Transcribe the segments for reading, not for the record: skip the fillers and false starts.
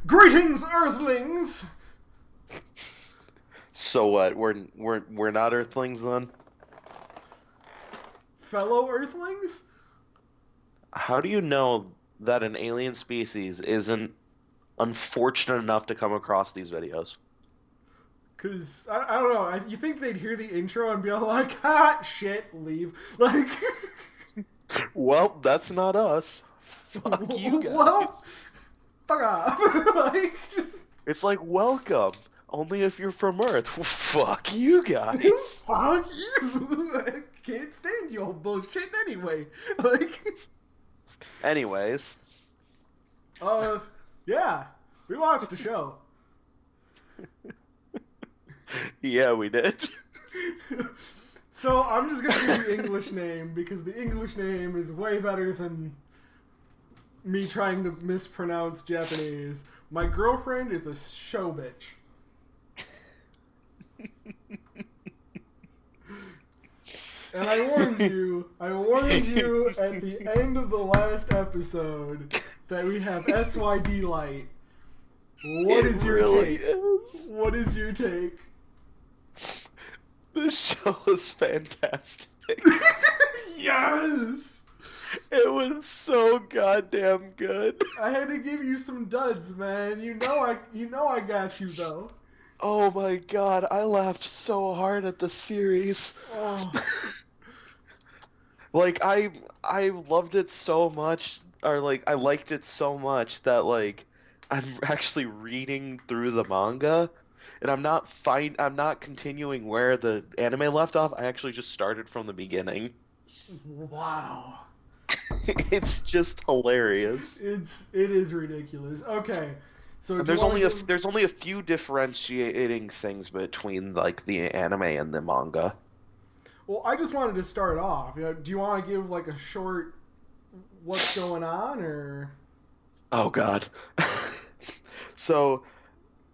Greetings, Earthlings! So what? We're not Earthlings then? Fellow Earthlings? How do you know that an alien species isn't unfortunate enough to come across these videos? Because, I don't know, you think they'd hear the intro and be all like, ha, shit, leave. Like, Well, that's not us. Fuck you well, guys. fuck off. Like, just, It's like welcome, only if you're from Earth. Fuck you guys. fuck you. I can't stand your bullshit anyway. Like, Anyways, uh, yeah, we watched the show. yeah, we did. So I'm just gonna give the English name because the English name is way better than me trying to mispronounce Japanese. My girlfriend is a ShoBitch. And I warned you at the end of the last episode that we have SYD light. What is your really take? is. What is your take? This show is fantastic. Yes! It was so goddamn good. I had to give you some duds, man. You know I got you though. Oh my god, I laughed so hard at the series. Oh, Like I loved it so much, or like I liked it so much that like I'm actually reading through the manga, and I'm not continuing where the anime left off. I actually just started from the beginning. wow. It's just hilarious. It is ridiculous. Okay, so And do you want to give? there's only a few differentiating things between like the anime and the manga. Well, I just wanted to start off. Do you want to give like a short what's going on or? Oh God. So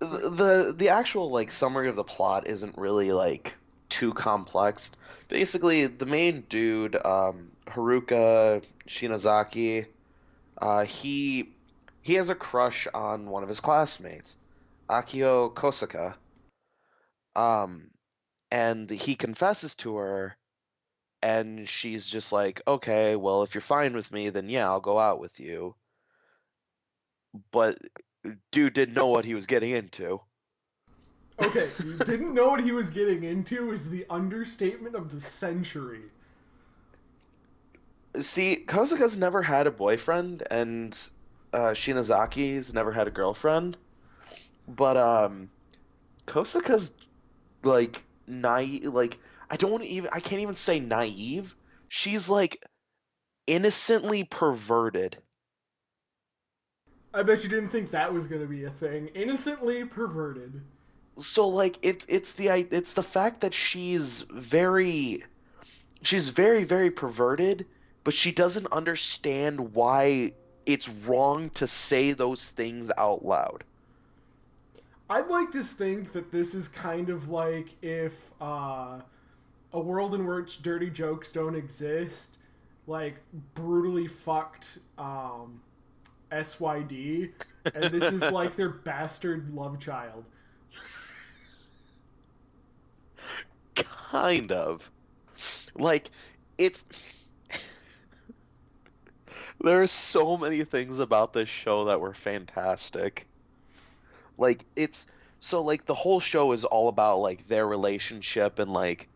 the actual like summary of the plot isn't really like too complex. Basically, the main dude, Haruka Shinozaki, he has a crush on one of his classmates, Akio Kosaka. Um, and he confesses to her, and she's just like, "Okay, well, if you're fine with me, then yeah, I'll go out with you." But dude didn't know what he was getting into. Okay, you didn't know what he was getting into is the understatement of the century. See, Kozuka's never had a boyfriend, and Shinazaki's never had a girlfriend. But Kosuka's like naive. Like I can't even say naive. She's like innocently perverted. I bet you didn't think that was going to be a thing. Innocently perverted. So like it's the fact that she's very very perverted, but she doesn't understand why it's wrong to say those things out loud. I'd like to think that this is kind of like if a world in which dirty jokes don't exist, like brutally fucked SYD, and this is like their bastard love child. Kind of. Like it's there are so many things about this show that were fantastic. Like it's so like the whole show is all about like their relationship, and like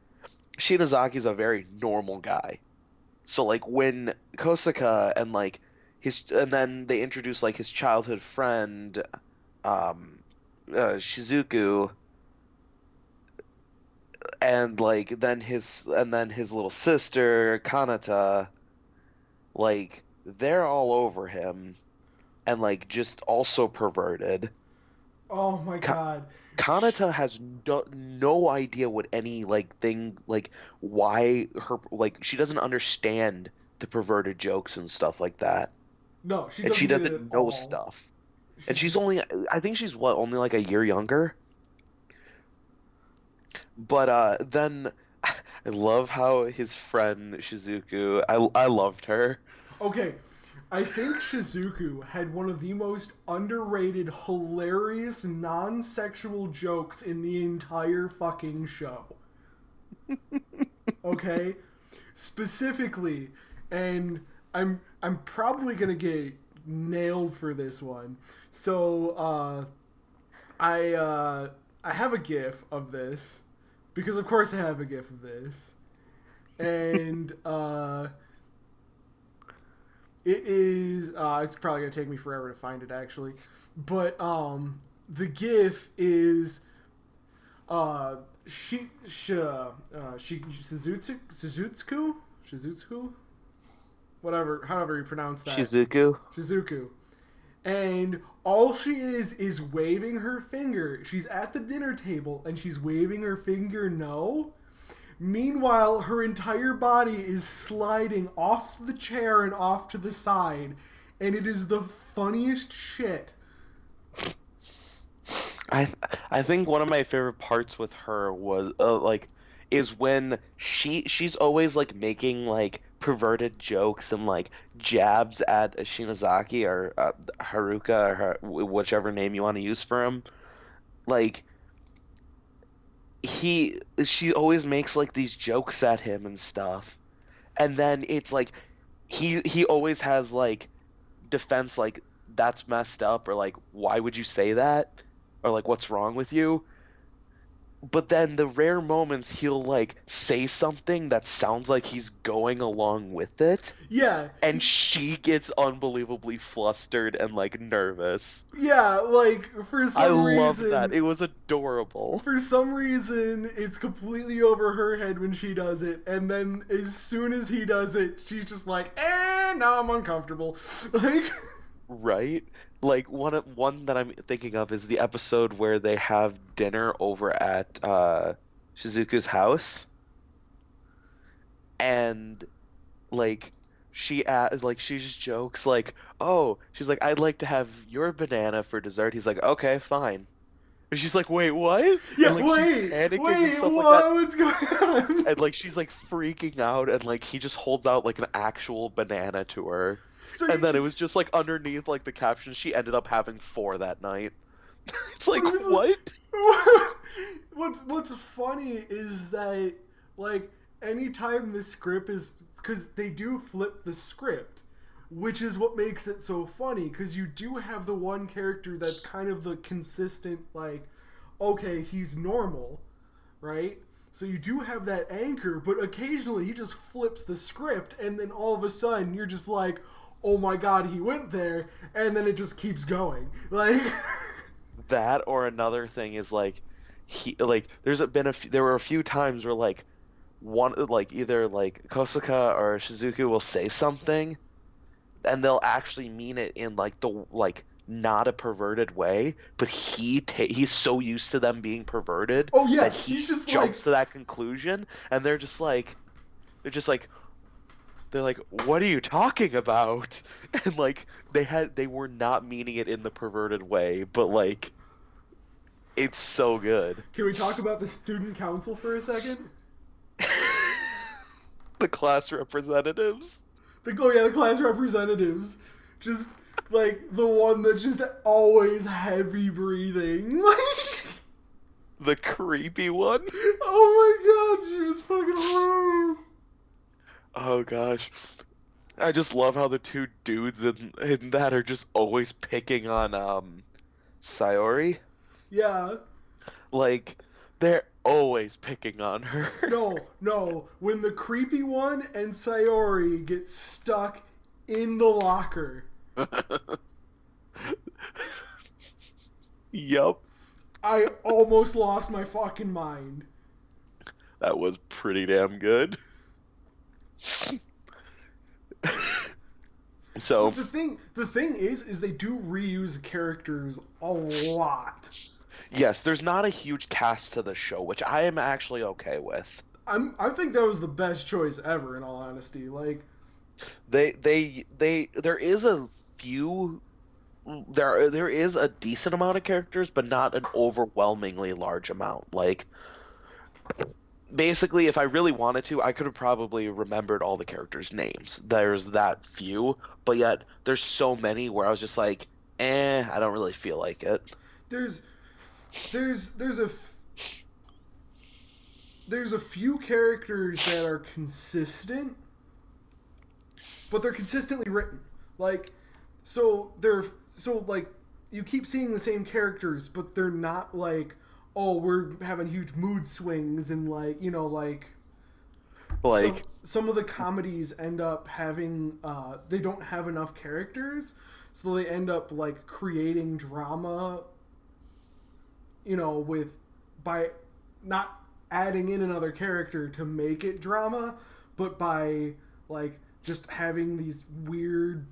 Shinazaki's a very normal guy. So like when Kosaka and like his and then they introduce like his childhood friend um Shizuku, and like then his little sister Kanata, like they're all over him, and like just also perverted. Oh my Ka- god. Kanata has no idea what any like thing like why her like she doesn't understand the perverted jokes and stuff like that, No, she and she doesn't get it at doesn't know all. stuff. And She's she's just only I think she's what only like a year younger. But then I love how his friend Shizuku, I loved her. okay. I think Shizuku had one of the most underrated, hilarious, non-sexual jokes in the entire fucking show. Okay? Specifically, and I'm probably gonna get nailed for this one. So I have a GIF of this because of course I have a GIF of this, and it is it's probably gonna take me forever to find it actually, but the GIF is Shizutsu, whatever, however you pronounce that. Shizuku. And all she is waving her finger. She's at the dinner table and she's waving her finger no. Meanwhile, her entire body is sliding off the chair and off to the side. And it is the funniest shit. I think one of my favorite parts with her was is when she's always like making like perverted jokes and like jabs at Shinozaki or Haruka or whichever name you want to use for him. Like she always makes like these jokes at him and stuff, and then it's like he always has like defense like that's messed up or like why would you say that or like what's wrong with you. But then the rare moments he'll like say something that sounds like he's going along with it. Yeah. And she gets unbelievably flustered and like nervous. Yeah, like for some reason. I love that. It was adorable. For some reason, it's completely over her head when she does it, and then as soon as he does it, she's just like, now I'm uncomfortable. Like, right? Like one that I'm thinking of is the episode where they have dinner over at Shizuku's house, and like she just jokes like, "Oh," she's like, "I'd like to have your banana for dessert." He's like, "Okay, fine." And she's like, "Wait, what?" Yeah, and, like, wait, and stuff what? like that. What's going on? And like she's like freaking out, and like he just holds out like an actual banana to her. So and then it was just like underneath like the caption, she ended up having 4 that night. It's like, what? What's funny is that like anytime the script is, because they do flip the script, which is what makes it so funny, because you do have the one character that's kind of the consistent like, okay, he's normal, right? So you do have that anchor, but occasionally he just flips the script, and then all of a sudden you're just like, oh my god, he went there, and then it just keeps going. Like that, or another thing is like there were a few times where like one like either like Kosuka or Shizuku will say something, and they'll actually mean it in like the like not a perverted way, but he's so used to them being perverted that he just jumps to that conclusion, and they're like, what are you talking about? And like they were not meaning it in the perverted way, but like it's so good. Can we talk about the student council for a second? The class representatives. The class representatives. Just like the one that's just always heavy breathing. The creepy one. Oh my god, she was fucking hilarious. Oh gosh, I just love how the two dudes in that are just always picking on Sayori. Yeah. Like they're always picking on her. No. When the creepy one and Sayori get stuck in the locker. Yup. I almost lost my fucking mind. That was pretty damn good. So but the thing is they do reuse characters a lot. Yes, there's not a huge cast to the show, which I am actually okay with. I think that was the best choice ever, in all honesty. Like there is a few there is a decent amount of characters, but not an overwhelmingly large amount. Like basically, if I really wanted to, I could have probably remembered all the characters' names. There's that few, but yet there's so many where I was just like, I don't really feel like it. There's there's there's a few characters that are consistent, but they're consistently written. Like, like you keep seeing the same characters, but they're not like, oh, we're having huge mood swings and like, like Like, some of the comedies end up having they don't have enough characters, so they end up like creating drama, with by not adding in another character to make it drama, but by like just having these weird.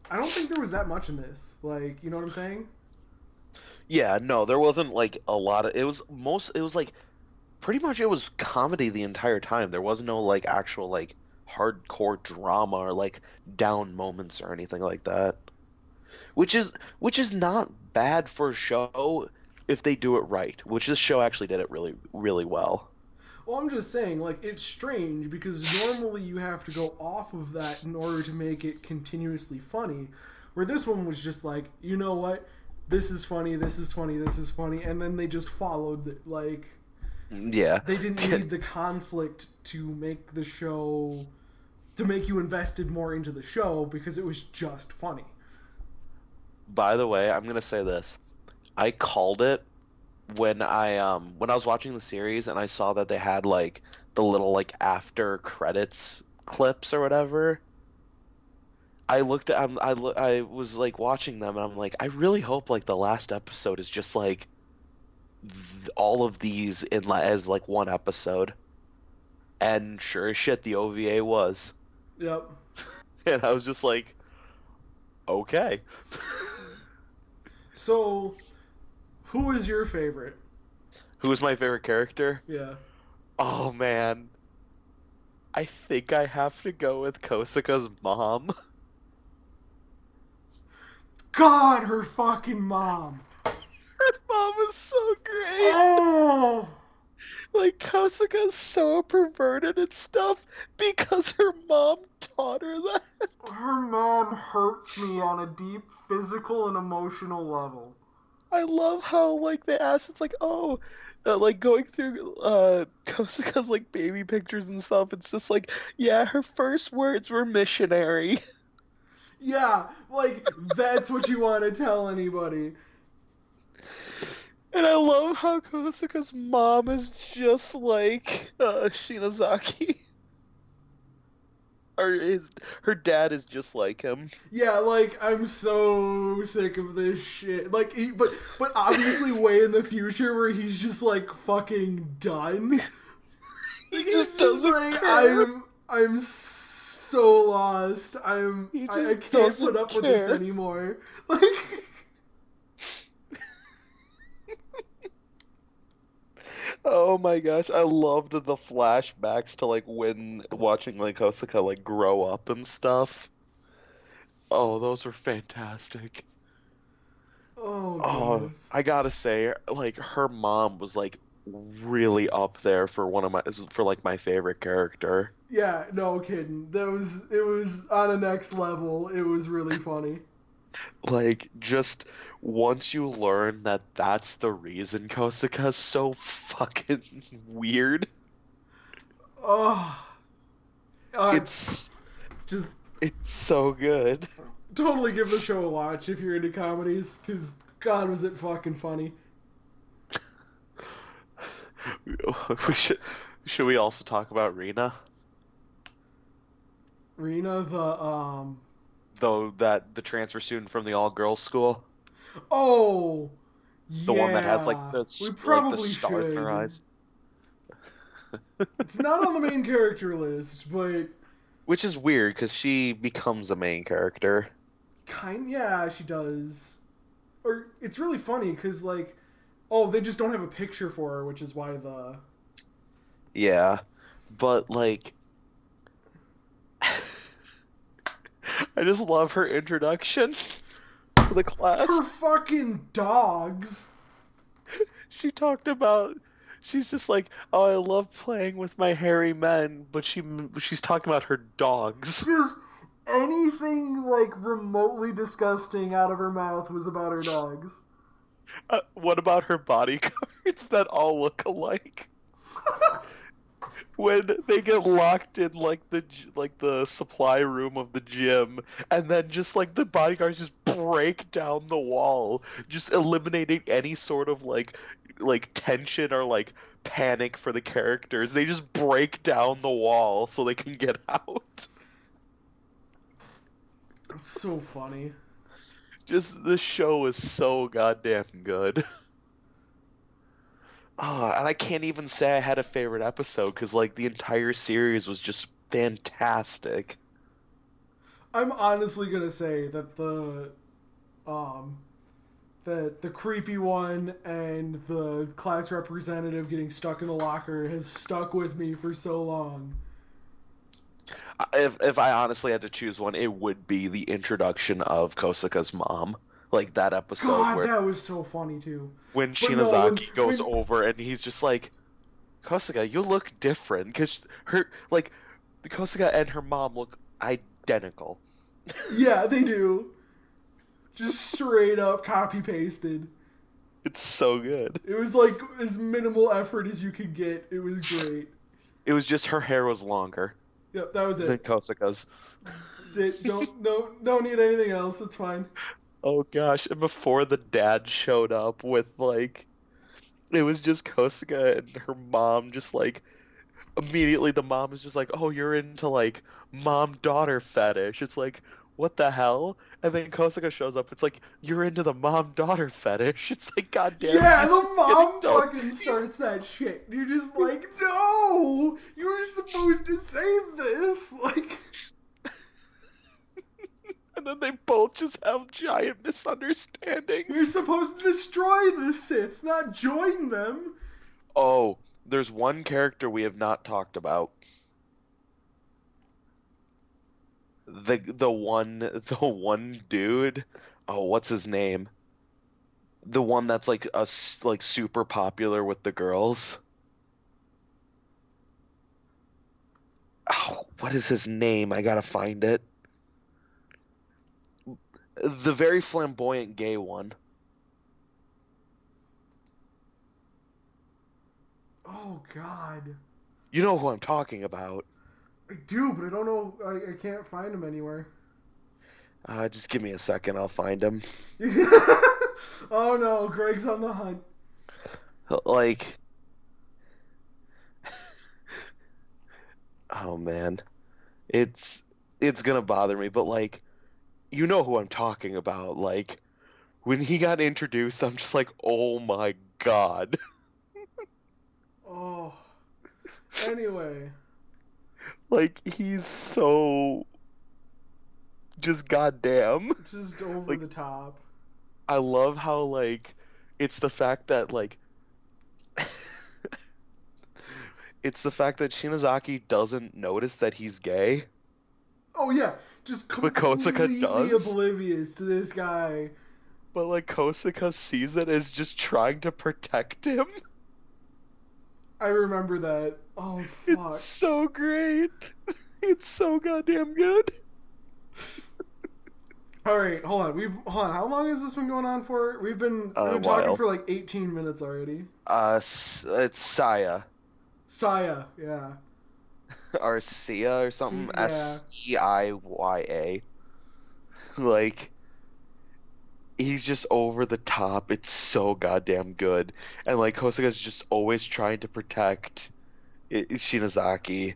I don't think there was that much in this. Like, you know what I'm saying? yeah, no, there wasn't like a lot of. It was like pretty much it was comedy the entire time. There was no like actual like hardcore drama or like down moments or anything like that. Which is not bad for a show if they do it right, which this show actually did it really really well. Well, I'm just saying, like, it's strange because normally you have to go off of that in order to make it continuously funny. Where this one was just like, you know what? This is funny, this is funny, this is funny. And then they just followed it. Like, Yeah. they didn't need the conflict to make the show, to make you invested more into the show because it was just funny. By the way, I'm gonna say this. I called it when I was watching the series and I saw that they had like the little like after credits clips or whatever. I was like watching them and I'm like I really hope like the last episode is just like all of these as like one episode. And sure as shit the OVA was. Yep. And I was just like okay. So, who is your favorite? Who was my favorite character? Yeah. Oh man. I think I have to go with Kosuka's mom. God, her fucking mom. Her mom is so great. Oh! Like Kosuka's so perverted and stuff because her mom taught her that. Her mom hurts me on a deep physical and emotional level. I love how like they ask it's like like going through Kosuka's like baby pictures and stuff. It's just like yeah, her first words were missionary. Yeah, like, that's what you want to tell anybody. And I love how Kosuka's mom is just like Shinozaki. Her dad is just like him. Yeah, like, I'm so sick of this shit. Like, but obviously way in the future where he's just, like, fucking done. He He's just doesn't like, care. I'm so lost. I can't doesn't put up with this care. anymore. Like, Oh my gosh, I loved the flashbacks to like when watching like Kosuka like grow up and stuff. Oh, those were fantastic. oh Oh, goodness. I gotta say, like her mom was like really up there for for like my favorite character. Yeah, no kidding. It was on a next level. It was really funny. Like just once you learn that that's the reason Kosuka's so fucking weird, Oh, uh, it's just it's so good. totally give the show a watch if you're into comedies, because God, was it fucking funny. We should we also talk about Rina? Rena, Though that the transfer student from the all girls school, oh, the one that has like yeah, the we like the probably stars in her should. eyes, It's not on the main character list, but which is weird because she becomes a main character. yeah, she does. Or it's really funny because like, oh, they just don't have a picture for her, which is why the Yeah, but like I just love her introduction to the class. her fucking dogs. She talked about She's just like, oh, I love playing with my hairy men, but she's talking about her dogs. Just anything like remotely disgusting out of her mouth was about her dogs. What about her bodyguards that all look alike? When they get locked in like the supply room of the gym, and then just like the bodyguards just break down the wall, just eliminating any sort of like tension or like panic for the characters. They just break down the wall so they can get out. It's so funny. Just the show is so goddamn good. And I can't even say I had a favorite episode because like the entire series was just fantastic. I'm honestly gonna say that um the creepy one and the class representative getting stuck in a locker has stuck with me for so long. If I honestly had to choose one, it would be the introduction of Kosuka's mom. Like that episode God, where that was so funny too. when But no, Shinazaki goes when over and he's just like, Kosuka, you look different because her like Kosuka and her mom look identical. yeah, they do. Just straight up copy pasted. It's so good. It was like as minimal effort as you could get. It was great. It was just her hair was longer Yep, that was than it. Kosuka's. That's it. Don't need anything else. It's fine. Oh gosh, and before the dad showed up with like it was just Kosuka and her mom just like immediately the mom is just like, "Oh, you're into like mom-daughter fetish." It's like, "What the hell?" And then Kosuka shows up. It's like, "You're into the mom-daughter fetish." It's like, "God damn Yeah, he's the mom getting fucking starts that shit. You're just like, no, you were supposed to save this. Like, And then they both just have giant misunderstandings. you're supposed to destroy the Sith, not join them. Oh, there's one character we have not talked about. The one dude. Oh, what's his name? The one that's like like super popular with the girls. Oh, what is his name? I gotta find it. The very flamboyant gay one. Oh God, You know who I'm talking about. I do, but I don't know. I can't find him anywhere. Just give me a second, I'll find him. Oh no, Greg's on the hunt. Like, oh man, it's it's gonna bother me, but like, you know who I'm talking about. Like, when he got introduced, I'm just like, oh my god. Oh, anyway, Like, he's so just goddamn. just over Like, the top. I love how like it's the fact that like it's the fact that Shinozaki doesn't notice that he's gay, Oh yeah, just but Kosuke completely does. oblivious to this guy. But like Kosuke sees it as just trying to protect him. I remember that. Oh It's fuck. so great. It's so goddamn good. All right, hold on. Hold on. How long has this been going on for? We've A been talking while. for like 18 minutes already. It's Saya Saya, yeah. or Sia or something. Yeah. Seiya. Like he's just over the top. It's so goddamn good. And like Kosuke's just always trying to protect Shinozaki.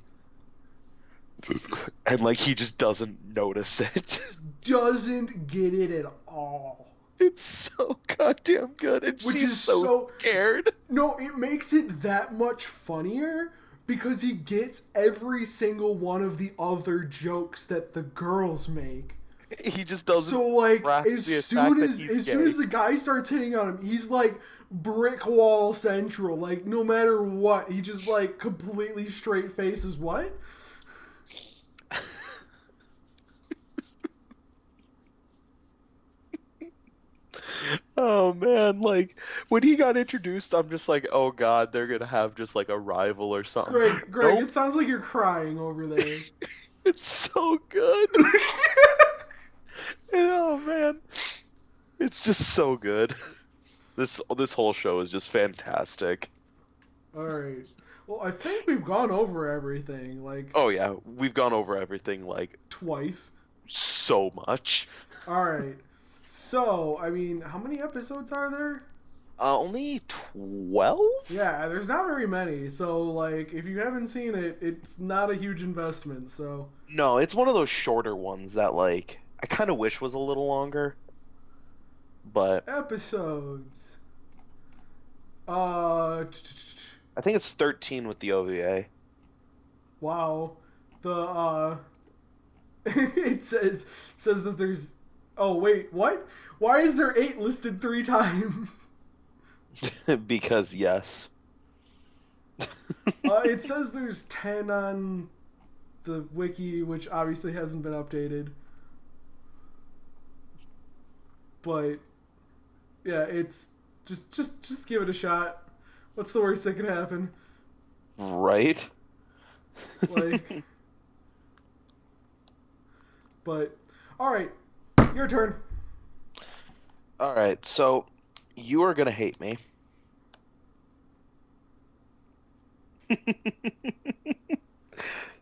And like he just doesn't notice it. Doesn't get it at all. It's so goddamn good, and Which she's is so scared. No, it makes it that much funnier because he gets every single one of the other jokes that the girls make. He just doesn't. So like grasp as the soon fact that as he's as soon gay. as the guy starts hitting on him, he's like brick wall central. Like no matter what, he just like completely straight faces what? Oh man, like when he got introduced, I'm just like, oh god, they're gonna have just like a rival or something. Greg, Nope, it sounds like you're crying over there. it's so good. Oh man, it's just so good. This whole show is just fantastic. All right. Well, I think we've gone over everything like Oh yeah, we've gone over everything like twice. so much. All right. So, I mean, how many episodes are there? Only 12? Yeah, there's not very many. So, like, if you haven't seen it, it's not a huge investment. So, No, it's one of those shorter ones that like I kind of wish was a little longer, but episodes. Uh, I think it's 13 with the OVA. wow. The it says that there's. Oh wait, what? Why is there 8 listed 3 times? Because yes. It says there's 10 on the wiki, which obviously hasn't been updated. But yeah, it's just give it a shot. What's the worst that could happen? Right? Like, but all right, your turn. All right, so you are gonna hate me.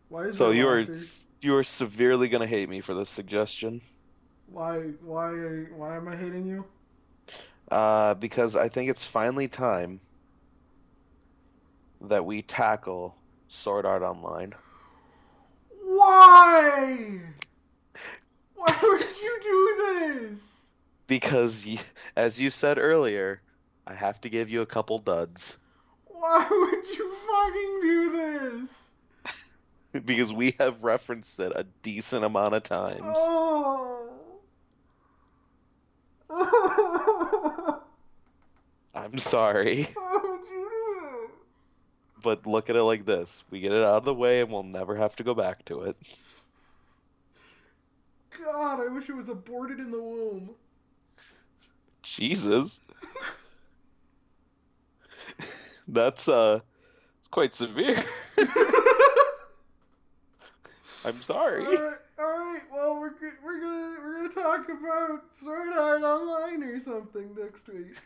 Why is So there you are laughter? you are severely gonna hate me for this suggestion. Why am I hating you? Because I think it's finally time that we tackle Sword Art Online. Why? Why would you do this? Because, as you said earlier, I have to give you a couple duds. Why would you fucking do this? Because we have referenced it a decent amount of times. Oh. I'm sorry, Why would you do this? but look at it like this. We get it out of the way and we'll never have to go back to it. God, I wish it was aborted in the womb. Jesus. That's it's quite severe. I'm sorry. All right. Well, we're gonna talk about Sword Art Online or something next week.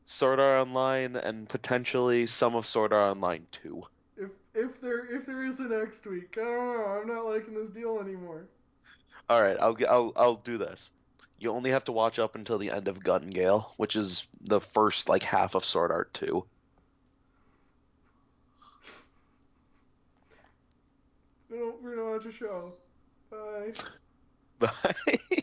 Sword Art Online and potentially some of Sword Art Online 2. If there is a next week, I don't know. I'm not liking this deal anymore. All right, I'll do this. You only have to watch up until the end of Gun Gale, which is the first like half of Sword Art 2. We're gonna watch a show. Bye. Bye.